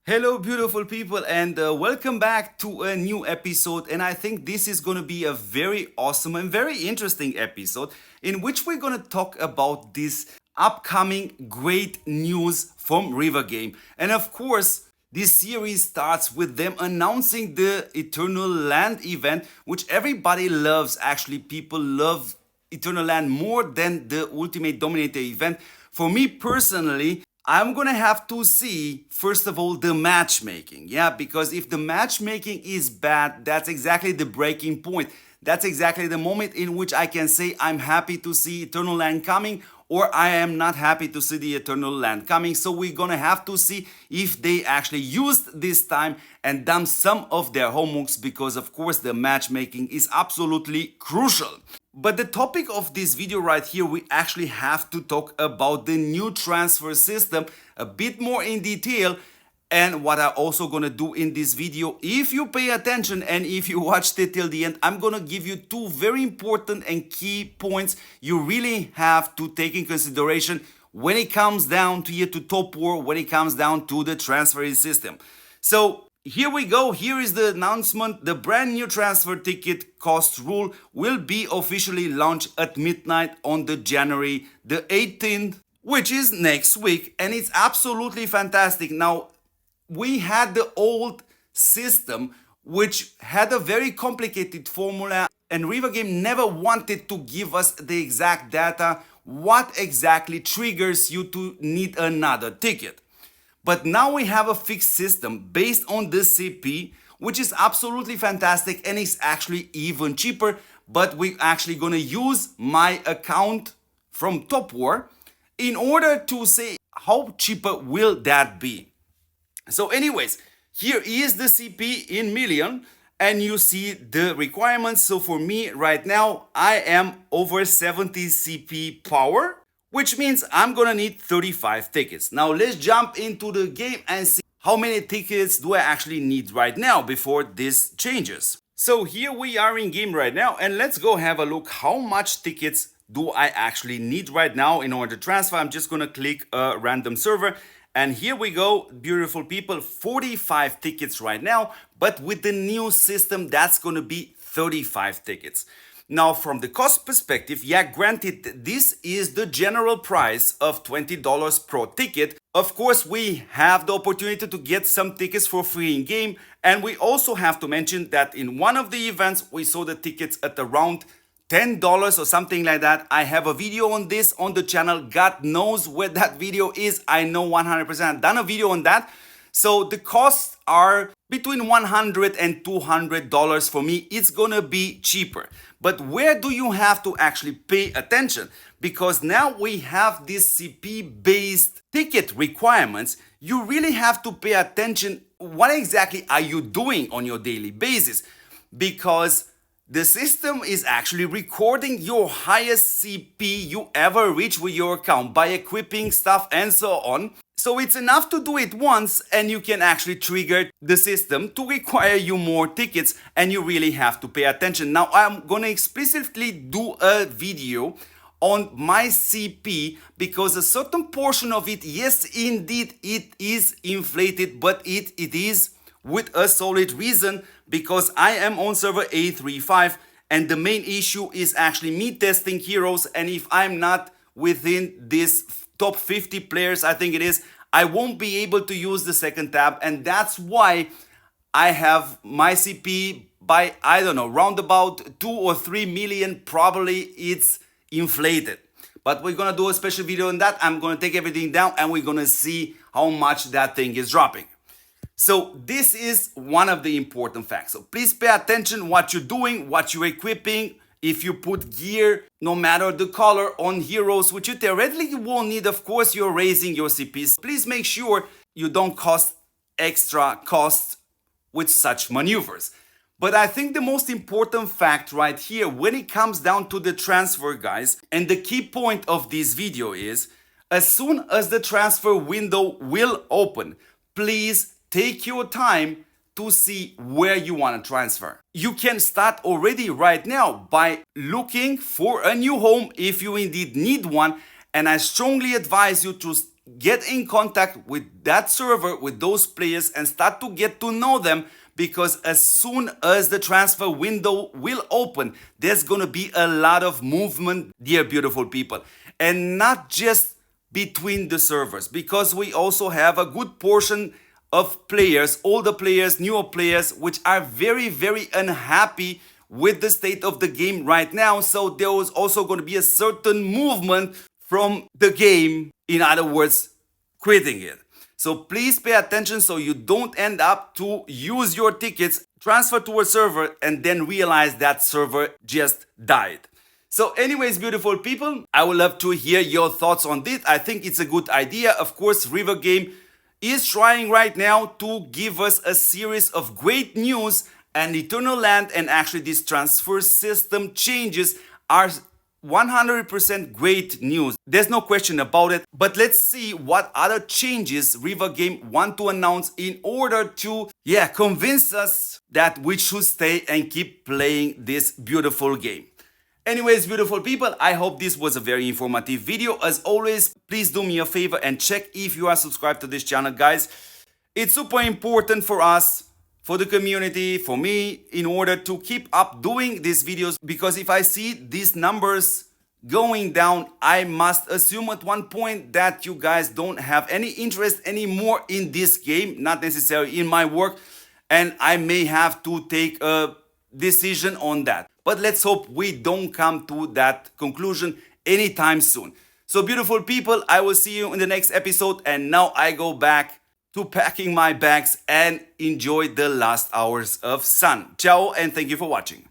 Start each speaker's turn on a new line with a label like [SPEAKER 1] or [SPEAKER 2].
[SPEAKER 1] Hello, beautiful people, and welcome back to a new episode. And I think this is going to be a very awesome and very interesting episode in which we're going to talk about this upcoming great news from River Game. And of course, this series starts with them announcing the Eternal Land event, which everybody loves. Actually, people love Eternal Land more than the Ultimate Dominator event. For me personally, I'm gonna have to see, first of all, the matchmaking. Yeah, because if the matchmaking is bad, that's exactly the breaking point. That's exactly the moment in which I can say I'm happy to see Eternal Land coming, or I am not happy to see the Eternal Land coming. So we're gonna have to see if they actually used this time and done some of their homeworks, because of course the matchmaking is absolutely crucial. But the topic of this video right here, we actually have to talk about the new transfer system a bit more in detail. And what I'm also gonna do in this video, if you pay attention and if you watched it till the end, I'm gonna give you two very important and key points you really have to take in consideration when it comes down to here to TOPWAR, when it comes down to the transfer system. So here we go. Here is the announcement. The brand new transfer ticket cost rule will be officially launched at midnight on the January the 18th, which is next week, and it's absolutely fantastic. Now, we had the old system which had a very complicated formula, and River Game never wanted to give us the exact data, what exactly triggers you to need another ticket. But now we have a fixed system based on the CP, which is absolutely fantastic and is actually even cheaper. But we're actually gonna use my account from TOPWAR in order to say how cheaper will that be. So anyways, here is the CP in million and you see the requirements. So for me right now, I am over 70 CP power, which means I'm gonna need 35 tickets. Now let's jump into the game and see how many tickets do I actually need right now before this changes. So here we are in game right now, and let's go have a look how much tickets do I actually need right now in order to transfer. I'm just gonna click a random server, and here we go, beautiful people, 45 tickets right now, but with the new system that's gonna be 35 tickets. Now, from the cost perspective, yeah, granted, this is the general price of $20 per ticket. Of course, we have the opportunity to get some tickets for free in game. And we also have to mention that in one of the events, we saw the tickets at around $10 or something like that. I have a video on this on the channel. God knows where that video is. I know 100%. I've done a video on that. So the costs are between $100 and $200 for me. It's gonna be cheaper. But where do you have to actually pay attention? Because now we have this CP-based ticket requirements. You really have to pay attention. What exactly are you doing on your daily basis? Because the system is actually recording your highest CP you ever reach with your account by equipping stuff and so on. So it's enough to do it once and you can actually trigger the system to require you more tickets, and you really have to pay attention. Now I'm gonna explicitly do a video on my CP because a certain portion of it, yes indeed it is inflated, but it is with a solid reason, because I am on server A35 and the main issue is actually me testing heroes, and if I'm not within this top 50 players, I think it is, I won't be able to use the second tab, and that's why I have my CP by, I don't know, round about 2 or 3 million, probably it's inflated. But we're gonna do a special video on that. I'm gonna take everything down and we're gonna see how much that thing is dropping. So this is one of the important facts. So please pay attention what you're doing, what you're equipping. If you put gear, no matter the color, on heroes, which you theoretically won't need, of course, you're raising your CPs. Please make sure you don't cost extra costs with such maneuvers. But I think the most important fact right here, when it comes down to the transfer, guys, and the key point of this video is, as soon as the transfer window will open, please take your time to see where you want to transfer. You can start already right now by looking for a new home if you indeed need one, and I strongly advise you to get in contact with that server, with those players, and start to get to know them, because as soon as the transfer window will open, there's gonna be a lot of movement, dear beautiful people. And not just between the servers, because we also have a good portion of players, older players, newer players, which are very, very unhappy with the state of the game right now. So there was also going to be a certain movement from the game, in other words, quitting it. So please pay attention so you don't end up to use your tickets, transfer to a server, and then realize that server just died. So anyways, beautiful people, I would love to hear your thoughts on this. I think it's a good idea. Of course, River Game is trying right now to give us a series of great news, and Eternal Land and actually this transfer system changes are 100% great news. There's no question about it. But let's see what other changes River Game want to announce in order to, convince us that we should stay and keep playing this beautiful game. Anyways, beautiful people, I hope this was a very informative video. As always, please do me a favor and check if you are subscribed to this channel, guys. It's super important for us, for the community, for me, in order to keep up doing these videos, because if I see these numbers going down, I must assume at one point that you guys don't have any interest anymore in this game, not necessarily in my work, and I may have to take a decision on that. But let's hope we don't come to that conclusion anytime soon. So beautiful people, I will see you in the next episode, and now I go back to packing my bags and enjoy the last hours of sun. Ciao, and thank you for watching.